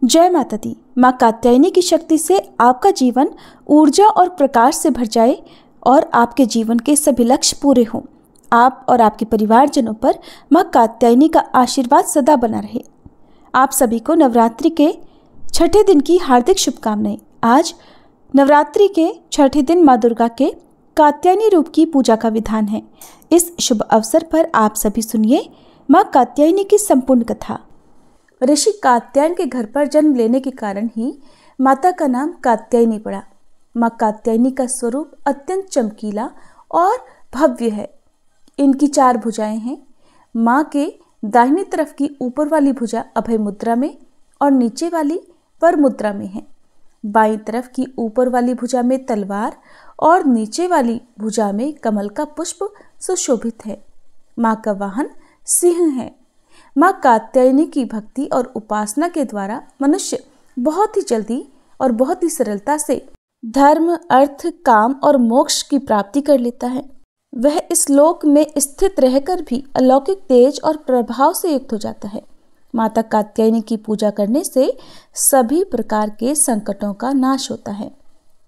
जय माता दी। माँ कात्यायनी की शक्ति से आपका जीवन ऊर्जा और प्रकाश से भर जाए और आपके जीवन के सभी लक्ष्य पूरे हों। आप और आपके परिवारजनों पर माँ कात्यायनी का आशीर्वाद सदा बना रहे। आप सभी को नवरात्रि के छठे दिन की हार्दिक शुभकामनाएं। आज नवरात्रि के छठे दिन माँ दुर्गा के कात्यायनी रूप की पूजा का विधान है। इस शुभ अवसर पर आप सभी सुनिए माँ कात्यायनी की संपूर्ण कथा। ऋषि कात्यायन के घर पर जन्म लेने के कारण ही माता का नाम कात्यायनी पड़ा। माँ कात्यायनी का स्वरूप अत्यंत चमकीला और भव्य है। इनकी 4 भुजाएं हैं। माँ के दाहिनी तरफ की ऊपर वाली भुजा अभय मुद्रा में और नीचे वाली वर मुद्रा में है। बाईं तरफ की ऊपर वाली भुजा में तलवार और नीचे वाली भुजा में कमल का पुष्प सुशोभित है। माँ का वाहन सिंह है। माँ कात्यायनी की भक्ति और उपासना के द्वारा मनुष्य बहुत ही जल्दी और बहुत ही सरलता से धर्म, अर्थ, काम और मोक्ष की प्राप्ति कर लेता है। वह इस लोक में स्थित रहकर भी अलौकिक तेज और प्रभाव से युक्त हो जाता है। माता कात्यायनी की पूजा करने से सभी प्रकार के संकटों का नाश होता है।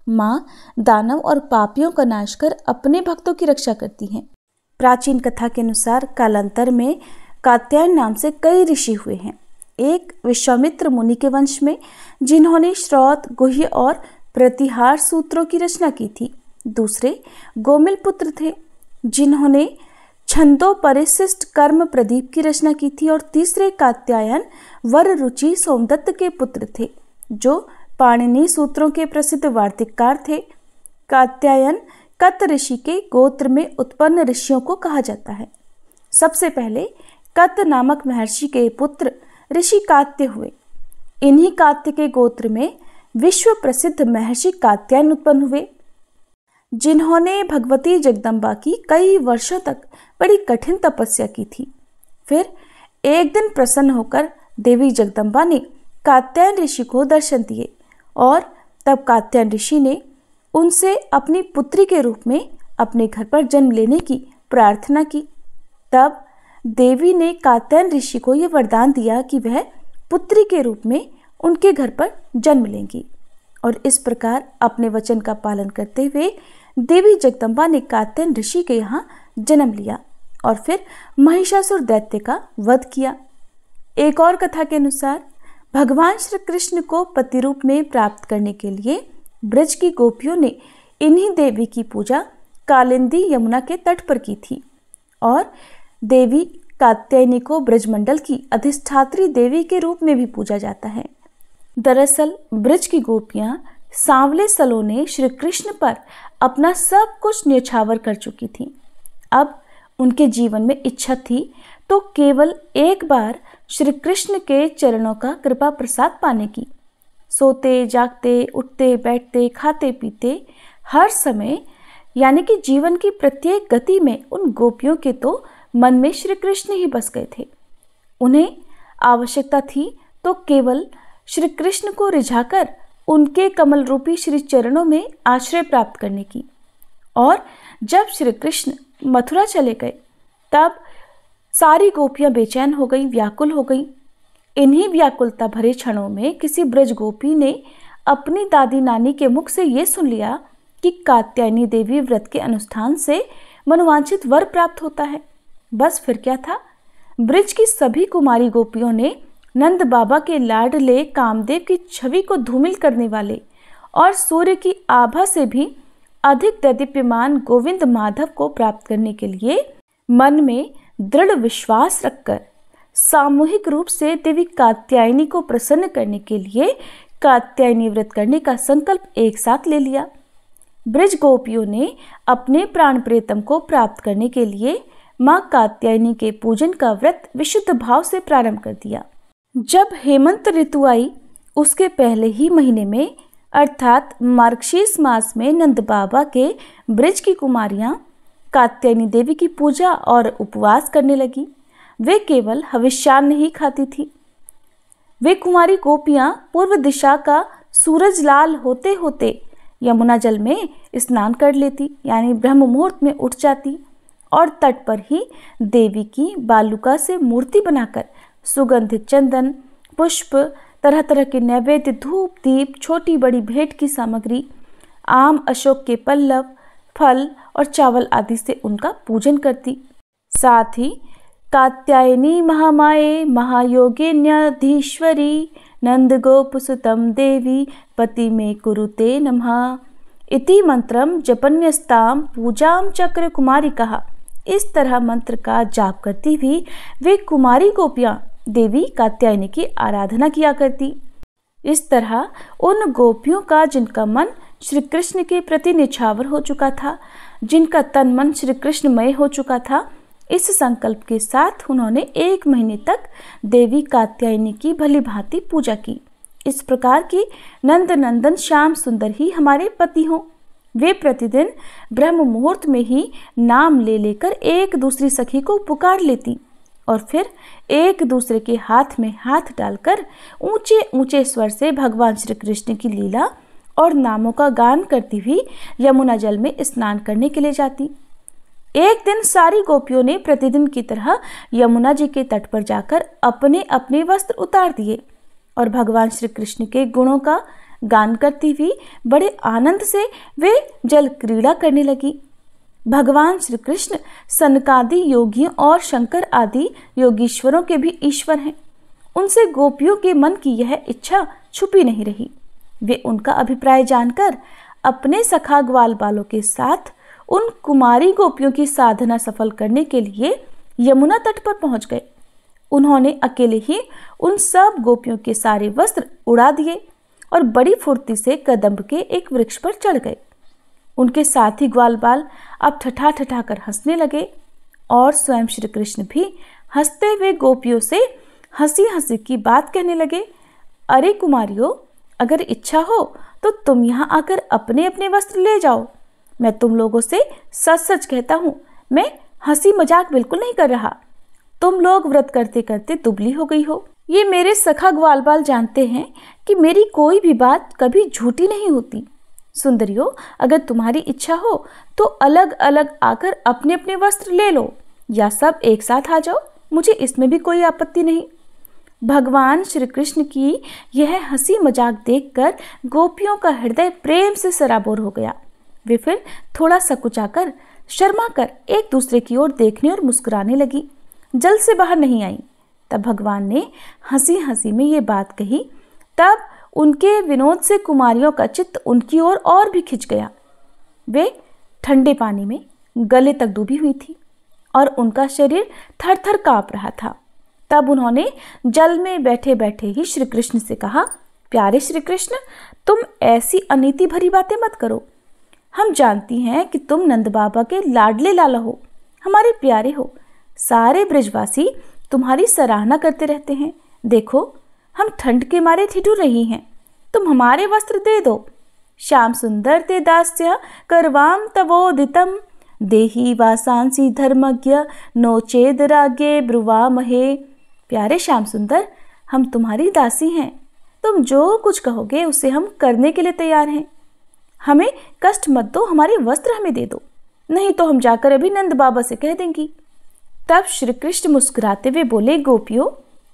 माँ दानव और पापियों का नाश कर अपने भक्तों की रक्षा करती हैं। प्राचीन कथा के अनुसार कालांतर में कात्यायन नाम से कई ऋषि हुए हैं। एक विश्वामित्र मुनि के वंश में, जिन्होंने श्रौत, गुह्य और प्रतिहार सूत्रों की रचना की थी। दूसरे गोमिल पुत्र थे, जिन्होंने छंदों परिशिष्ट कर्म प्रदीप की रचना की थी। और तीसरे कात्यायन वर रुचि सोमदत्त के पुत्र थे, जो पाणिनि सूत्रों के प्रसिद्ध वार्तिककार थे। कात्यायन कत ऋषि के गोत्र में उत्पन्न ऋषियों को कहा जाता है। सबसे पहले कत नामक महर्षि के पुत्र ऋषि कात्य हुए। इन्हीं कात्य के गोत्र में विश्व प्रसिद्ध महर्षि कात्यायन उत्पन्न हुए, जिन्होंने भगवती जगदम्बा की कई वर्षों तक बड़ी कठिन तपस्या की थी। फिर एक दिन प्रसन्न होकर देवी जगदम्बा ने कात्यायन ऋषि को दर्शन दिए और तब कात्यायन ऋषि ने उनसे अपनी पुत्री के रूप में अपने घर पर जन्म लेने की प्रार्थना की। तब देवी ने कात्यायन ऋषि को यह वरदान दिया कि वह पुत्री के रूप में उनके घर पर जन्म लेंगी। और इस प्रकार अपने वचन का पालन करते हुए देवी जगदम्बा ने कात्यायन ऋषि के यहाँ जन्म लिया और फिर महिषासुर दैत्य का वध किया। एक और कथा के अनुसार भगवान श्री कृष्ण को पति रूप में प्राप्त करने के लिए ब्रज की गोपियों ने इन्हीं देवी की पूजा कालिंदी यमुना के तट पर की थी। और देवी कात्यायनी को ब्रजमंडल की अधिष्ठात्री देवी के रूप में भी पूजा जाता है। दरअसल ब्रज की गोपियां सांवले सलोने श्री कृष्ण पर अपना सब कुछ न्यौछावर कर चुकी थीं। अब उनके जीवन में इच्छा थी तो केवल एक बार श्री कृष्ण के चरणों का कृपा प्रसाद पाने की। सोते जागते, उठते बैठते, खाते पीते, हर समय यानी कि जीवन की प्रत्येक गति में उन गोपियों के तो मन में श्री कृष्ण ही बस गए थे। उन्हें आवश्यकता थी तो केवल श्री कृष्ण को रिझाकर उनके कमल रूपी श्री चरणों में आश्रय प्राप्त करने की। और जब श्री कृष्ण मथुरा चले गए तब सारी गोपियां बेचैन हो गईं, व्याकुल हो गईं। इन्हीं व्याकुलता भरे क्षणों में किसी ब्रज गोपी ने अपनी दादी नानी के मुख से ये सुन लिया कि कात्यायनी देवी व्रत के अनुष्ठान से मनोवांछित वर प्राप्त होता है। बस फिर क्या था, ब्रज की सभी कुमारी गोपियों ने नंद बाबा के लाडले कामदेव की छवि को धूमिल करने वाले और सूर्य की आभा से भी अधिक दैदीप्यमान गोविंद माधव को प्राप्त करने के लिए मन में दृढ़ विश्वास रखकर सामूहिक रूप से देवी कात्यायनी को प्रसन्न करने के लिए कात्यायनी व्रत करने का संकल्प एक साथ ले लिया। ब्रज गोपियों ने अपने प्राण प्रियतम को प्राप्त करने के लिए माँ कात्यायनी के पूजन का व्रत विशुद्ध भाव से प्रारंभ कर दिया। जब हेमंत ऋतु आई, उसके पहले ही महीने में अर्थात मार्गशीर्ष मास में नंद बाबा के ब्रज की कुमारियां कात्यायनी देवी की पूजा और उपवास करने लगी। वे केवल हविष्यान्न ही खाती थी। वे कुमारी गोपियां पूर्व दिशा का सूरज लाल होते होते यमुना जल में स्नान कर लेती, यानी ब्रह्म मुहूर्त में उठ जाती और तट पर ही देवी की बालुका से मूर्ति बनाकर सुगंधित चंदन, पुष्प, तरह तरह के नैवेद्य, धूप दीप, छोटी बड़ी भेंट की सामग्री, आम, अशोक के पल्लव, फल और चावल आदि से उनका पूजन करती। साथ ही कात्यायनी महामाये महायोगिन्याधीश्वरी नंद गोपसुतम देवी पति में कुरुते नमः इति मंत्रम जपन्यस्ताम पूजाम चक्र कुमारी कहा। इस तरह मंत्र का जाप करती हुई वे कुमारी गोपियां देवी कात्यायनी की आराधना किया करती। इस तरह उन गोपियों का जिनका मन श्री कृष्ण के प्रति निछावर हो चुका था, जिनका तन मन श्री कृष्णमय हो चुका था, इस संकल्प के साथ उन्होंने 1 महीने तक देवी कात्यायनी की भली भांति पूजा की। इस प्रकार की नंद नंदन श्याम सुंदर ही हमारे पति हों। वे प्रतिदिन ब्रह्म मुहूर्त में ही नाम ले लेकर एक दूसरी सखी को पुकार लेती और फिर एक दूसरे के हाथ में हाथ डालकर ऊंचे ऊंचे स्वर से भगवान श्री कृष्ण की लीला और नामों का गान करती हुई यमुना जल में स्नान करने के लिए जाती। एक दिन सारी गोपियों ने प्रतिदिन की तरह यमुना जी के तट पर जाकर अपने अपने वस्त्र उतार दिए और भगवान श्री कृष्ण के गुणों का गान करती हुई बड़े आनंद से वे जल क्रीड़ा करने लगी। भगवान श्री कृष्ण सनकादि योगियों और शंकर आदि योगीश्वरों के भी ईश्वर हैं। उनसे गोपियों के मन की यह इच्छा छुपी नहीं रही। वे उनका अभिप्राय जानकर अपने सखा ग्वाल बालों के साथ उन कुमारी गोपियों की साधना सफल करने के लिए यमुना तट पर पहुंच गए। उन्होंने अकेले ही उन सब गोपियों के सारे वस्त्र उड़ा दिए और बड़ी फुर्ती से कदम्ब के एक वृक्ष पर चढ़ गए। उनके साथी ग्वाल बाल अब ठठा ठठा कर हंसने लगे और स्वयं श्री कृष्ण भी हंसते हुए गोपियों से हंसी हंसी की बात कहने लगे। अरे कुमारियों, अगर इच्छा हो तो तुम यहाँ आकर अपने अपने वस्त्र ले जाओ। मैं तुम लोगों से सच सच कहता हूँ, मैं हंसी मजाक बिल्कुल नहीं कर रहा। तुम लोग व्रत करते करते दुबली हो गई हो। ये मेरे सखा ग्वाल बाल जानते हैं कि मेरी कोई भी बात कभी झूठी नहीं होती। सुंदरियों, अगर तुम्हारी इच्छा हो तो अलग अलग आकर अपने अपने वस्त्र ले लो या सब एक साथ आ जाओ, मुझे इसमें भी कोई आपत्ति नहीं। भगवान श्री कृष्ण की यह हंसी मजाक देखकर गोपियों का हृदय प्रेम से सराबोर हो गया। वे फिर थोड़ा सकुचाकर शर्मा कर एक दूसरे की ओर देखने और मुस्कुराने लगी। जल से बाहर नहीं आई। तब भगवान ने हंसी हंसी में ये बात कही। तब उनके विनोद से कुमारियों का चित्त उनकी ओर और भी खिंच गया। वे ठंडे पानी में गले तक डूबी हुई थी और उनका शरीर थर थर कांप रहा था। तब उन्होंने जल में बैठे बैठे ही श्री कृष्ण से कहा, प्यारे श्री कृष्ण, तुम ऐसी अनीति भरी बातें मत करो। हम जानती हैं कि तुम नंद बाबा के लाडले लाला हो, हमारे प्यारे हो। सारे ब्रजवासी तुम्हारी सराहना करते रहते हैं। देखो, हम ठंड के मारे ठिठुर रही हैं, तुम हमारे वस्त्र दे दो। श्याम सुंदर ते दास्य करवाम तवोदितम देही वासांसी धर्मज्ञ नो चेद रागे ब्रुवामहे। प्यारे श्याम सुंदर, हम तुम्हारी दासी हैं। तुम जो कुछ कहोगे उसे हम करने के लिए तैयार हैं। हमें कष्ट मत दो, हमारे वस्त्र हमें दे दो, नहीं तो हम जाकर अभी नंद बाबा से कह देंगी। तब श्री कृष्ण मुस्कुराते हुए बोले, गोपियों,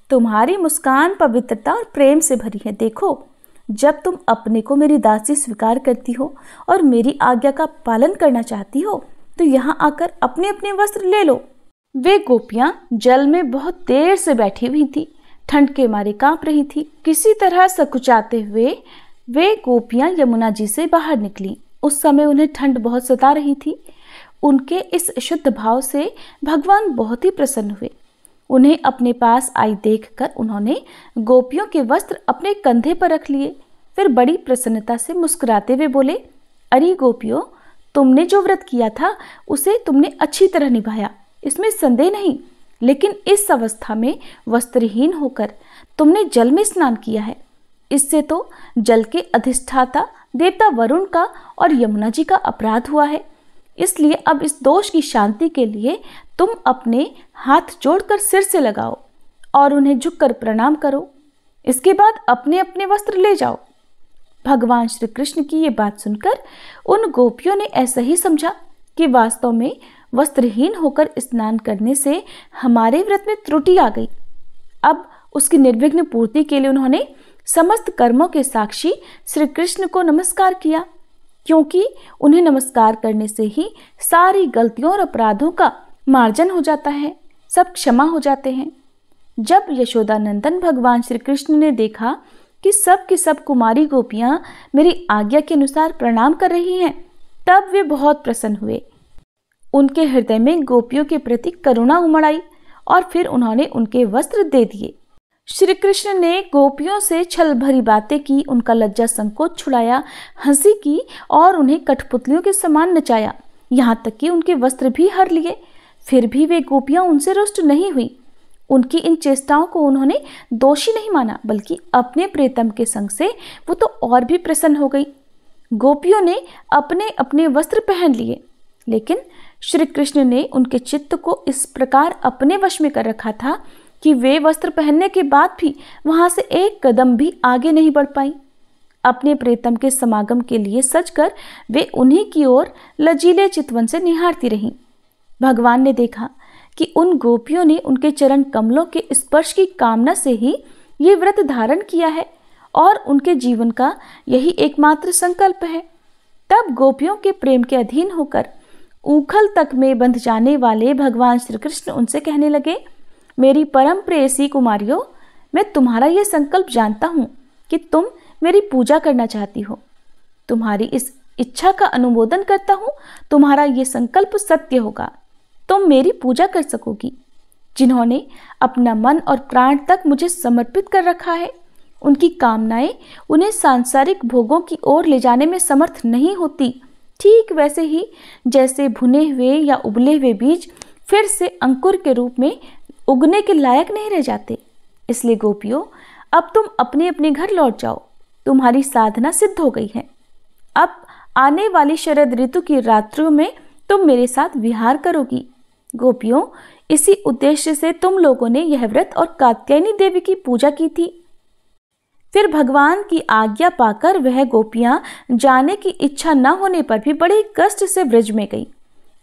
तुम्हारी मुस्कान पवित्रता और प्रेम से भरी है। देखो, जब तुम अपने को मेरी दासी स्वीकार करती हो और मेरी आज्ञा का पालन करना चाहती हो तो यहाँ आकर अपने अपने वस्त्र ले लो। वे गोपियां जल में बहुत देर से बैठी हुई थी, ठंड के मारे कांप रही थी। किसी तरह सकुचाते हुए वे गोपियां यमुना जी से बाहर निकली। उस समय उन्हें ठंड बहुत सता रही थी। उनके इस शुद्ध भाव से भगवान बहुत ही प्रसन्न हुए। उन्हें अपने पास आई देखकर उन्होंने गोपियों के वस्त्र अपने कंधे पर रख लिए। फिर बड़ी प्रसन्नता से मुस्कुराते हुए बोले, अरे गोपियों, तुमने जो व्रत किया था उसे तुमने अच्छी तरह निभाया, इसमें संदेह नहीं। लेकिन इस अवस्था में वस्त्रहीन होकर तुमने जल में स्नान किया है। इससे तो जल के अधिष्ठाता देवता वरुण का और यमुना जी का अपराध हुआ है। इसलिए अब इस दोष की शांति के लिए तुम अपने हाथ जोड़कर सिर से लगाओ और उन्हें झुककर प्रणाम करो। इसके बाद अपने अपने वस्त्र ले जाओ। भगवान श्री कृष्ण की ये बात सुनकर उन गोपियों ने ऐसा ही समझा कि वास्तव में वस्त्रहीन होकर स्नान करने से हमारे व्रत में त्रुटि आ गई। अब उसकी निर्विघ्न पूर्ति के लिए उन्होंने समस्त कर्मों के साक्षी श्री कृष्ण को नमस्कार किया, क्योंकि उन्हें नमस्कार करने से ही सारी गलतियों और अपराधों का मार्जन हो जाता है, सब क्षमा हो जाते हैं। जब यशोदानंदन भगवान श्री कृष्ण ने देखा कि सब की सब कुमारी गोपियां मेरी आज्ञा के अनुसार प्रणाम कर रही हैं, तब वे बहुत प्रसन्न हुए। उनके हृदय में गोपियों के प्रति करुणा उमड़ आई और फिर उन्होंने उनके वस्त्र दे दिए। श्री कृष्ण ने गोपियों से छल भरी बातें की, उनका लज्जा संकोच छुड़ाया, हंसी की और उन्हें कठपुतलियों के समान नचाया, यहाँ तक कि उनके वस्त्र भी हर लिए। फिर भी वे गोपियां उनसे रुष्ट नहीं हुई। उनकी इन चेष्टाओं को उन्होंने दोषी नहीं माना, बल्कि अपने प्रियतम के संग से वो तो और भी प्रसन्न हो गई। गोपियों ने अपने अपने वस्त्र पहन लिए, लेकिन श्री कृष्ण ने उनके चित्त को इस प्रकार अपने वश में कर रखा था कि वे वस्त्र पहनने के बाद भी वहां से एक कदम भी आगे नहीं बढ़ पाई। अपने प्रियतम के समागम के लिए सजकर वे उन्हीं की ओर लजीले चितवन से निहारती रहीं। भगवान ने देखा कि उन गोपियों ने उनके चरण कमलों के स्पर्श की कामना से ही ये व्रत धारण किया है और उनके जीवन का यही एकमात्र संकल्प है। तब गोपियों के प्रेम के अधीन होकर ऊखल तक में बंध जाने वाले भगवान श्री कृष्ण उनसे कहने लगे, मेरी परम प्रेयसी कुमारियों, मैं तुम्हारा यह संकल्प जानता हूँ कि तुम मेरी पूजा करना चाहती हो। तुम्हारी इस इच्छा का अनुमोदन करता हूँ। तुम्हारा ये संकल्प सत्य होगा, तुम मेरी पूजा कर सकोगी। जिन्होंने अपना मन और प्राण तक मुझे समर्पित कर रखा है, उनकी कामनाएं उन्हें सांसारिक भोगों की ओर ले जाने में समर्थ नहीं होती। ठीक वैसे ही जैसे भुने हुए या उबले हुए बीज फिर से अंकुर के रूप में उगने के लायक नहीं रह जाते। इसलिए गोपियों, अब तुम अपने अपने घर लौट जाओ। तुम्हारी साधना सिद्ध हो गई है। अब आने वाली शरद ऋतु की रात्रियों में तुम मेरे साथ विहार करोगी। गोपियों, इसी उद्देश्य से तुम लोगों ने यह व्रत और कात्यायनी देवी की पूजा की थी। फिर भगवान की आज्ञा पाकर वह गोपियां जाने की इच्छा न होने पर भी बड़े कष्ट से व्रज में गई।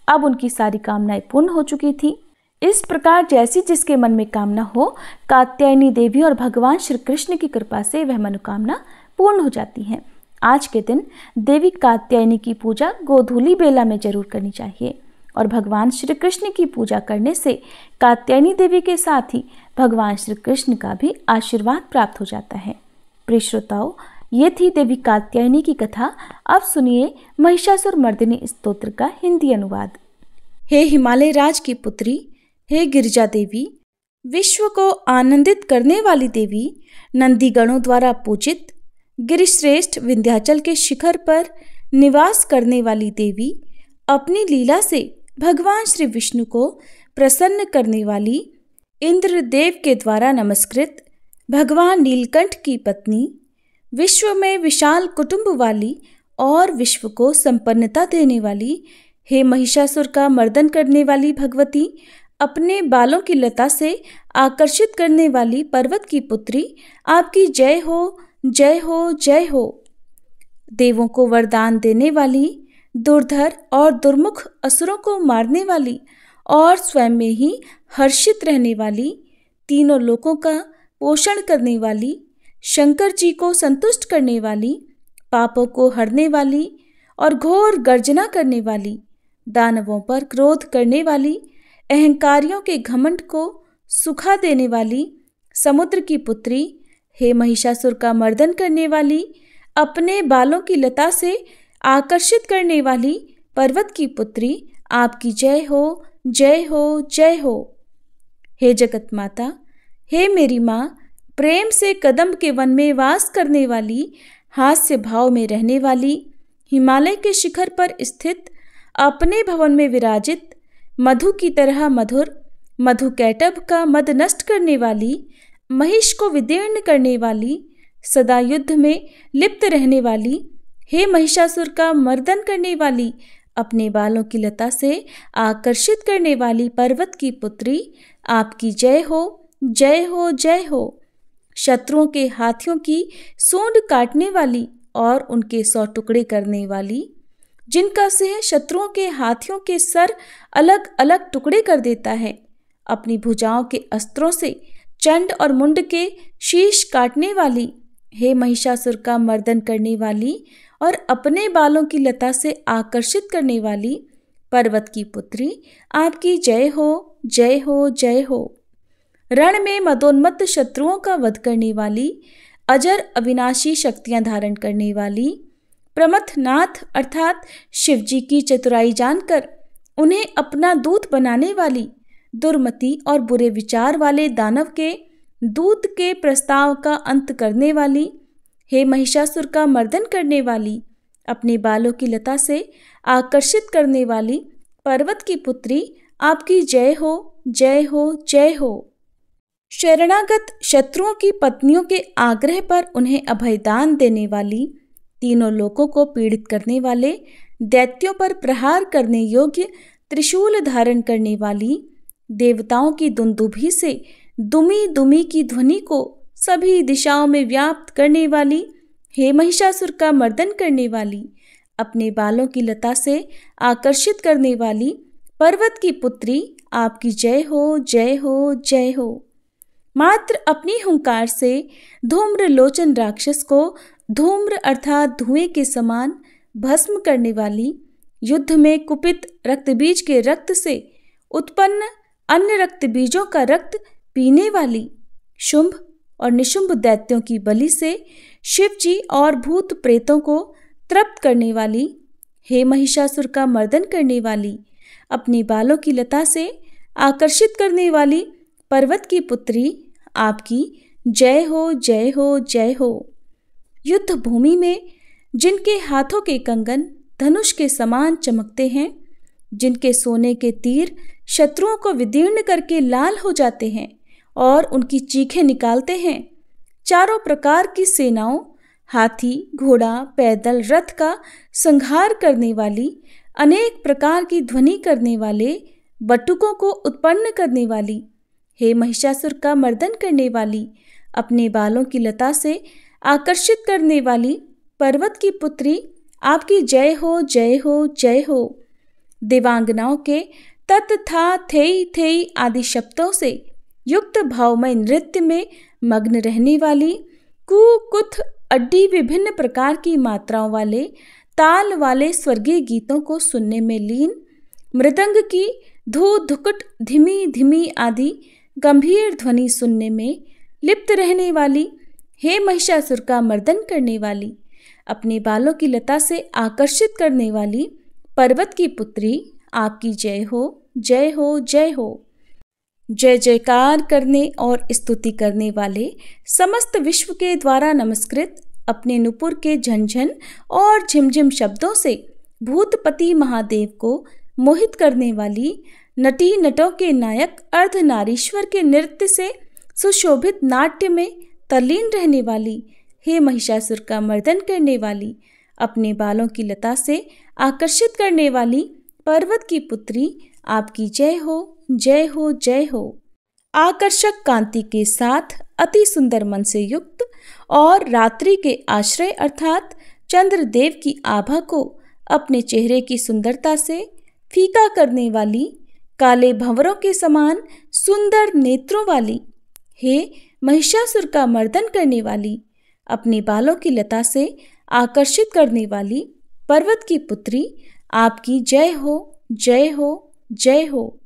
अब उनकी सारी कामनाएं पूर्ण हो चुकी थी। इस प्रकार जैसी जिसके मन में कामना हो, कात्यायनी देवी और भगवान श्री कृष्ण की कृपा से वह मनोकामना पूर्ण हो जाती है। आज के दिन देवी कात्यायनी की पूजा गोधूली बेला में जरूर करनी चाहिए और भगवान श्री कृष्ण की पूजा करने से कात्यायनी देवी के साथ ही भगवान श्री कृष्ण का भी आशीर्वाद प्राप्त हो जाता है। प्रिय श्रोताओ, ये थी देवी कात्यायनी की कथा। अब सुनिए महिषासुर मर्दिनी स्तोत्र का हिंदी अनुवाद। हे हिमालय राज की पुत्री, हे गिरिजा देवी, विश्व को आनंदित करने वाली देवी, नंदीगणों द्वारा पूजित, गिरिश्रेष्ठ विंध्याचल के शिखर पर निवास करने वाली देवी, अपनी लीला से भगवान श्री विष्णु को प्रसन्न करने वाली, इंद्रदेव के द्वारा नमस्कृत, भगवान नीलकंठ की पत्नी, विश्व में विशाल कुटुंब वाली और विश्व को संपन्नता देने वाली, हे महिषासुर का मर्दन करने वाली भगवती, अपने बालों की लता से आकर्षित करने वाली पर्वत की पुत्री, आपकी जय हो, जय हो, जय हो। देवों को वरदान देने वाली, दुर्धर और दुर्मुख असुरों को मारने वाली और स्वयं में ही हर्षित रहने वाली, तीनों लोकों का पोषण करने वाली, शंकर जी को संतुष्ट करने वाली, पापों को हरने वाली और घोर गर्जना करने वाली, दानवों पर क्रोध करने वाली, अहंकारियों के घमंड को सुखा देने वाली, समुद्र की पुत्री, हे महिषासुर का मर्दन करने वाली, अपने बालों की लता से आकर्षित करने वाली पर्वत की पुत्री, आपकी जय हो, जय हो, जय हो। हे जगत माता, हे मेरी माँ, प्रेम से कदम्ब के वन में वास करने वाली, हास्य भाव में रहने वाली, हिमालय के शिखर पर स्थित, अपने भवन में विराजित, मधु की तरह मधुर, मधु कैटभ का मद नष्ट करने वाली, महिष को विदीर्ण करने वाली, सदा युद्ध में लिप्त रहने वाली, हे महिषासुर का मर्दन करने वाली, अपने बालों की लता से आकर्षित करने वाली पर्वत की पुत्री, आपकी जय हो, जय हो, जय हो। शत्रुओं के हाथियों की सूंड काटने वाली और उनके 100 टुकड़े करने वाली, जिनका सिंह शत्रुओं के हाथियों के सर अलग अलग टुकड़े कर देता है, अपनी भुजाओं के अस्त्रों से चंड और मुंड के शीश काटने वाली, हे महिषासुर का मर्दन करने वाली और अपने बालों की लता से आकर्षित करने वाली पर्वत की पुत्री, आपकी जय हो, जय हो, जय हो। रण में मदोन्मत्त शत्रुओं का वध करने वाली, अजर अविनाशी शक्तियां धारण करने वाली, प्रमथनाथ अर्थात शिवजी की चतुराई जानकर उन्हें अपना दूत बनाने वाली, दुर्मति और बुरे विचार वाले दानव के दूत के प्रस्ताव का अंत करने वाली, हे महिषासुर का मर्दन करने वाली, अपने बालों की लता से आकर्षित करने वाली पर्वत की पुत्री, आपकी जय हो, जय हो, जय हो। शरणागत शत्रुओं की पत्नियों के आग्रह पर उन्हें अभयदान देने वाली, तीनों लोकों को पीड़ित करने वाले, दैत्यों पर प्रहार करने योग्य त्रिशूल धारण करने वाली, देवताओं की दुंदुभी से दुमी दुमी की ध्वनि को सभी दिशाओं में व्याप्त करने वाली, हे महिषासुर का मर्दन करने वाली, अपने बालों की लता से आकर्षित करने वाली पर्वत की पुत्री, आपकी जय हो, जय हो, जय हो। मात्र अपनी हुंकार से धूम्र लोचन राक्षस को धूम्र अर्थात धुएं के समान भस्म करने वाली, युद्ध में कुपित रक्तबीज के रक्त से उत्पन्न अन्य रक्तबीजों का रक्त पीने वाली, शुंभ और निशुंभ दैत्यों की बलि से शिवजी और भूत प्रेतों को तृप्त करने वाली, हे महिषासुर का मर्दन करने वाली, अपने बालों की लता से आकर्षित करने वाली पर्वत की पुत्री, आपकी जय हो, जय हो, जय हो। युद्ध भूमि में जिनके हाथों के कंगन धनुष के समान चमकते हैं, जिनके सोने के तीर शत्रुओं को विदीर्ण करके लाल हो जाते हैं और उनकी चीखें निकालते हैं, चारों प्रकार की सेनाओं, हाथी, घोड़ा, पैदल, रथ का संहार करने वाली, अनेक प्रकार की ध्वनि करने वाले, बटुकों को उत्पन्न करने वाली, हे महिषासुर का मर्दन करने वाली, अपने बालों की लता से आकर्षित करने वाली पर्वत की पुत्री, आपकी जय हो, जय हो, जय हो। देवांगनाओं के तत् था थेई थेई आदि शब्दों से युक्त भावमय नृत्य में मग्न रहने वाली, कु कुथ अड्डी विभिन्न प्रकार की मात्राओं वाले ताल वाले स्वर्गीय गीतों को सुनने में लीन, मृदंग की धू धुकुट धिमी धिमी आदि गंभीर ध्वनि सुनने में लिप्त रहने वाली, हे महिषासुर का मर्दन करने वाली, अपने बालों की लता से आकर्षित करने वाली पर्वत की पुत्री, आपकी जय हो, जय हो, जय हो। जय जयकार करने और स्तुति करने वाले, समस्त विश्व के द्वारा नमस्कृत, अपने नुपुर के झंझन और झिमझिम शब्दों से भूतपति महादेव को मोहित करने वाली, नटी नटों के नायक अर्धनारीश्वर के नृत्य से सुशोभित नाट्य में तल्लीन रहने वाली, हे महिषासुर का मर्दन करने वाली, अपने बालों की लता से आकर्षित करने वाली पर्वत की पुत्री, आपकी जय हो, जय हो, जय हो। आकर्षक कांति के साथ अति सुंदर मन से युक्त और रात्रि के आश्रय अर्थात चंद्रदेव की आभा को अपने चेहरे की सुंदरता से फीका करने वाली, काले भंवरों के समान सुंदर नेत्रों वाली, हे महिषासुर का मर्दन करने वाली, अपने बालों की लता से आकर्षित करने वाली पर्वत की पुत्री, आपकी जय हो, जय हो, जय हो।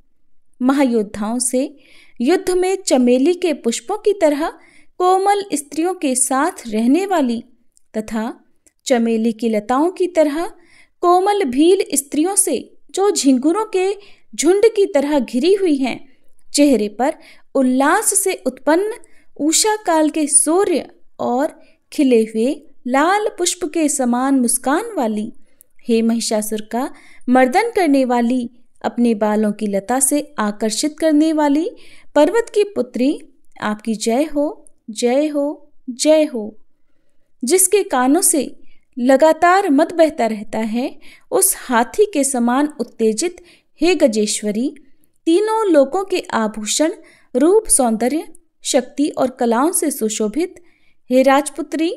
महायोद्धाओं से युद्ध में चमेली के पुष्पों की तरह कोमल स्त्रियों के साथ रहने वाली तथा चमेली की लताओं की तरह कोमल भील स्त्रियों से जो झिंगुरों के झुंड की तरह घिरी हुई हैं, चेहरे पर उल्लास से उत्पन्न उषा काल के सूर्य और खिले हुए लाल पुष्प के समान मुस्कान वाली, हे महिषासुर का मर्दन करने वाली, अपने बालों की लता से आकर्षित करने वाली पर्वत की पुत्री, आपकी जय हो, जय हो, जय हो। जिसके कानों से लगातार मद बहता रहता है, उस हाथी के समान उत्तेजित हे गजेश्वरी, तीनों लोकों के आभूषण, रूप, सौंदर्य, शक्ति और कलाओं से सुशोभित, हे राजपुत्री,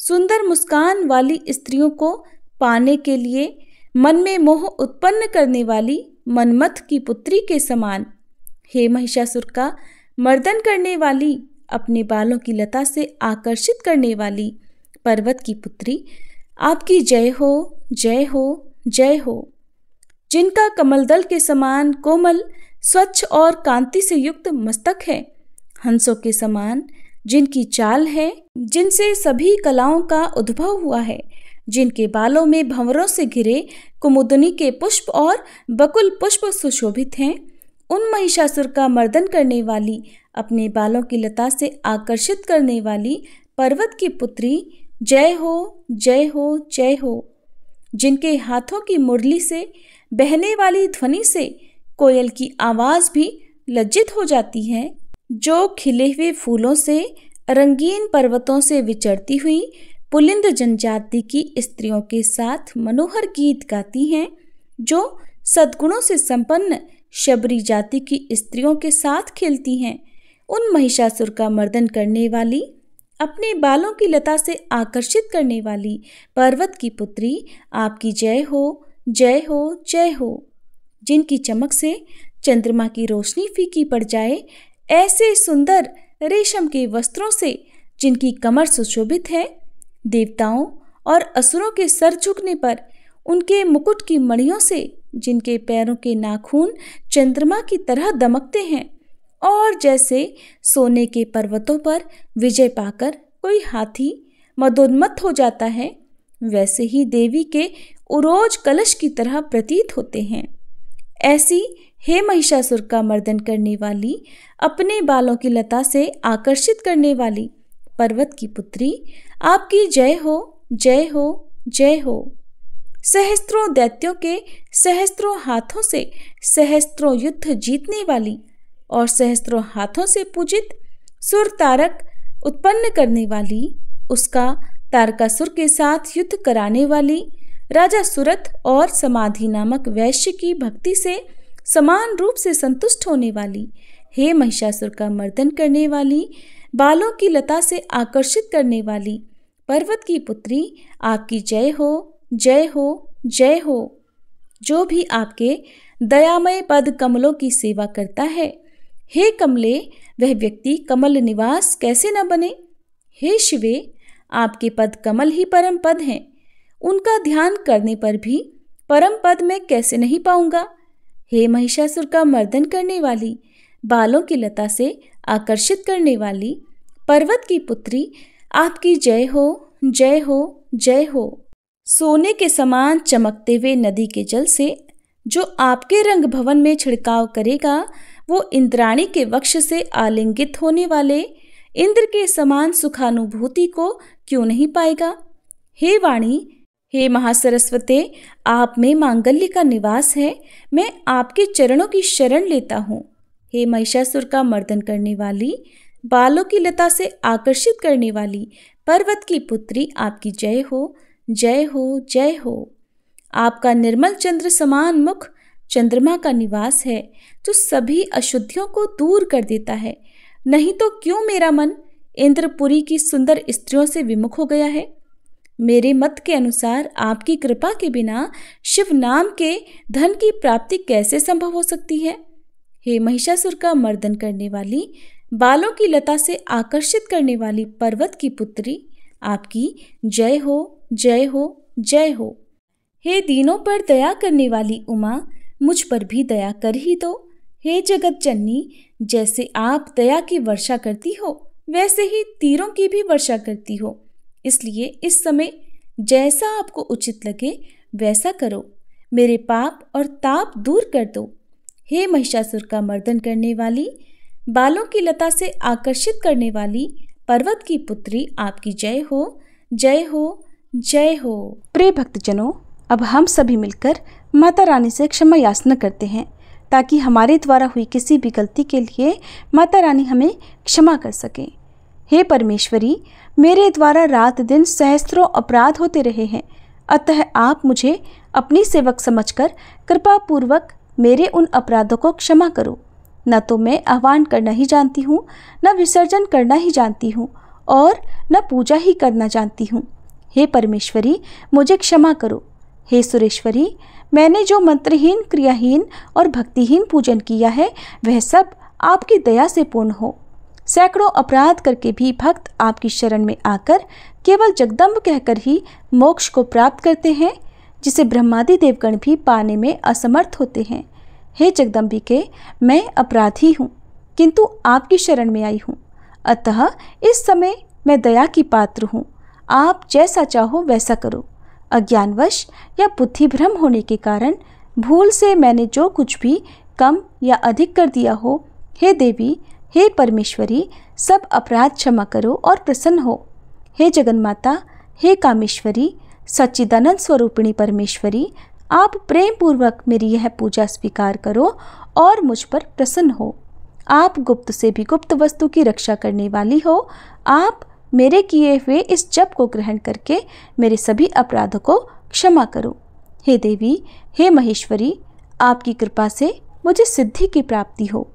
सुंदर मुस्कान वाली स्त्रियों को पाने के लिए मन में मोह उत्पन्न करने वाली मनमथ की पुत्री के समान, हे महिषासुर का मर्दन करने वाली, अपने बालों की लता से आकर्षित करने वाली पर्वत की पुत्री, आपकी जय हो, जय हो, जय हो। जिनका कमलदल के समान कोमल, स्वच्छ और कांति से युक्त मस्तक है, हंसों के समान जिनकी चाल है, जिनसे सभी कलाओं का उद्भव हुआ है, जिनके बालों में भंवरों से घिरे कुमुदनी के पुष्प और बकुल पुष्प सुशोभित हैं, उन महिषासुर का मर्दन करने वाली, अपने बालों की लता से आकर्षित करने वाली पर्वत की पुत्री, जय हो, जय हो, जय हो। जिनके हाथों की मुरली से बहने वाली ध्वनि से कोयल की आवाज भी लज्जित हो जाती है, जो खिले हुए फूलों से रंगीन पर्वतों से विचरती हुई पुलिंद जनजाति की स्त्रियों के साथ मनोहर गीत गाती हैं, जो सद्गुणों से संपन्न शबरी जाति की स्त्रियों के साथ खेलती हैं, उन महिषासुर का मर्दन करने वाली, अपने बालों की लता से आकर्षित करने वाली पर्वत की पुत्री, आपकी जय हो, जय हो, जय हो। जिनकी चमक से चंद्रमा की रोशनी फीकी पड़ जाए, ऐसे सुंदर रेशम के वस्त्रों से जिनकी कमर सुशोभित है, देवताओं और असुरों के सर झुकने पर उनके मुकुट की मणियों से जिनके पैरों के नाखून चंद्रमा की तरह दमकते हैं, और जैसे सोने के पर्वतों पर विजय पाकर कोई हाथी मदोन्मत्त हो जाता है, वैसे ही देवी के उरोज कलश की तरह प्रतीत होते हैं। ऐसी हे महिषासुर का मर्दन करने वाली, अपने बालों की लता से आकर्षित करने वाली पर्वत की पुत्री, आपकी जय हो, जय हो, जय हो। सहस्त्रों दैत्यों के सहस्त्रों हाथों से सहस्त्रों युद्ध जीतने वाली और सहस्त्रों हाथों से पूजित सुर तारक उत्पन्न करने वाली, उसका तारकासुर के साथ युद्ध कराने वाली, राजा सुरथ और समाधि नामक वैश्य की भक्ति से समान रूप से संतुष्ट होने वाली, हे महिषासुर का मर्दन करने वाली, बालों की लता से आकर्षित करने वाली पर्वत की पुत्री, आपकी जय हो, जय हो, जय हो। जो भी आपके दयामय पद कमलों की सेवा करता है, हे कमले, वह व्यक्ति कमल निवास कैसे न बने। हे शिवे, आपके पद कमल ही परम पद हैं, उनका ध्यान करने पर भी परम पद में कैसे नहीं पाऊंगा। हे महिषासुर का मर्दन करने वाली, बालों की लता से आकर्षित करने वाली पर्वत की पुत्री, आपकी जय हो, जय हो, जय हो। सोने के समान चमकते हुए नदी के जल से जो आपके रंग भवन में छिड़काव करेगा, वो इंद्राणी के वक्ष से आलिंगित होने वाले इंद्र के समान सुखानुभूति को क्यों नहीं पाएगा। हे वाणी, हे महासरस्वते, आप में मांगल्य का निवास है, मैं आपके चरणों की शरण लेता हूँ। हे महिषासुर का मर्दन करने वाली, बालों की लता से आकर्षित करने वाली पर्वत की पुत्री, आपकी जय हो, जय हो, जय हो। आपका निर्मल चंद्र समान मुख चंद्रमा का निवास है, जो सभी अशुद्धियों को दूर कर देता है। नहीं तो क्यों मेरा मन इंद्रपुरी की सुंदर स्त्रियों से विमुख हो गया है। मेरे मत के अनुसार आपकी कृपा के बिना शिव नाम के धन की प्राप्ति कैसे संभव हो सकती है। हे महिषासुर का मर्दन करने वाली, बालों की लता से आकर्षित करने वाली पर्वत की पुत्री, आपकी जय हो, जय हो, जय हो। हे दीनों पर दया करने वाली उमा, मुझ पर भी दया कर ही दो। हे जगत जननी, जैसे आप दया की वर्षा करती हो, वैसे ही तीरों की भी वर्षा करती हो, इसलिए इस समय जैसा आपको उचित लगे वैसा करो, मेरे पाप और ताप दूर कर दो। हे महिषासुर का मर्दन करने वाली, बालों की लता से आकर्षित करने वाली पर्वत की पुत्री, आपकी जय हो, जय हो, जय हो। प्रिय भक्तजनों, अब हम सभी मिलकर माता रानी से क्षमा याचना करते हैं, ताकि हमारे द्वारा हुई किसी भी गलती के लिए माता रानी हमें क्षमा कर सके। हे परमेश्वरी, मेरे द्वारा रात दिन सहस्त्रों अपराध होते रहे हैं, अतः आप मुझे अपनी सेवक समझकर कृपा पूर्वक मेरे उन अपराधों को क्षमा करो। न तो मैं आह्वान करना ही जानती हूँ, न विसर्जन करना ही जानती हूँ, और न पूजा ही करना जानती हूँ। हे परमेश्वरी, मुझे क्षमा करो। हे सुरेश्वरी, मैंने जो मंत्रहीन, क्रियाहीन और भक्तिहीन पूजन किया है, वह सब आपकी दया से पूर्ण हो। सैकड़ों अपराध करके भी भक्त आपकी शरण में आकर केवल जगदम्ब कहकर ही मोक्ष को प्राप्त करते हैं, जिसे ब्रह्मादि देवगण भी पाने में असमर्थ होते हैं। हे जगदम्बिके, मैं अपराधी हूँ, किंतु आपकी शरण में आई हूँ। अतः इस समय मैं दया की पात्र हूँ। आप जैसा चाहो वैसा करो। अज्ञानवश या बुद्धि भ्रम होने के कारण भूल से मैंने जो कुछ भी कम या अधिक कर दिया हो, हे देवी, हे परमेश्वरी, सब अपराध क्षमा करो और प्रसन्न हो। हे जगन्माता, हे कामेश्वरी, सच्चिदानंद स्वरूपिणी परमेश्वरी, आप प्रेम पूर्वक मेरी यह पूजा स्वीकार करो और मुझ पर प्रसन्न हो। आप गुप्त से भी गुप्त वस्तु की रक्षा करने वाली हो। आप मेरे किए हुए इस जप को ग्रहण करके मेरे सभी अपराधों को क्षमा करो। हे देवी, हे महेश्वरी, आपकी कृपा से मुझे सिद्धि की प्राप्ति हो।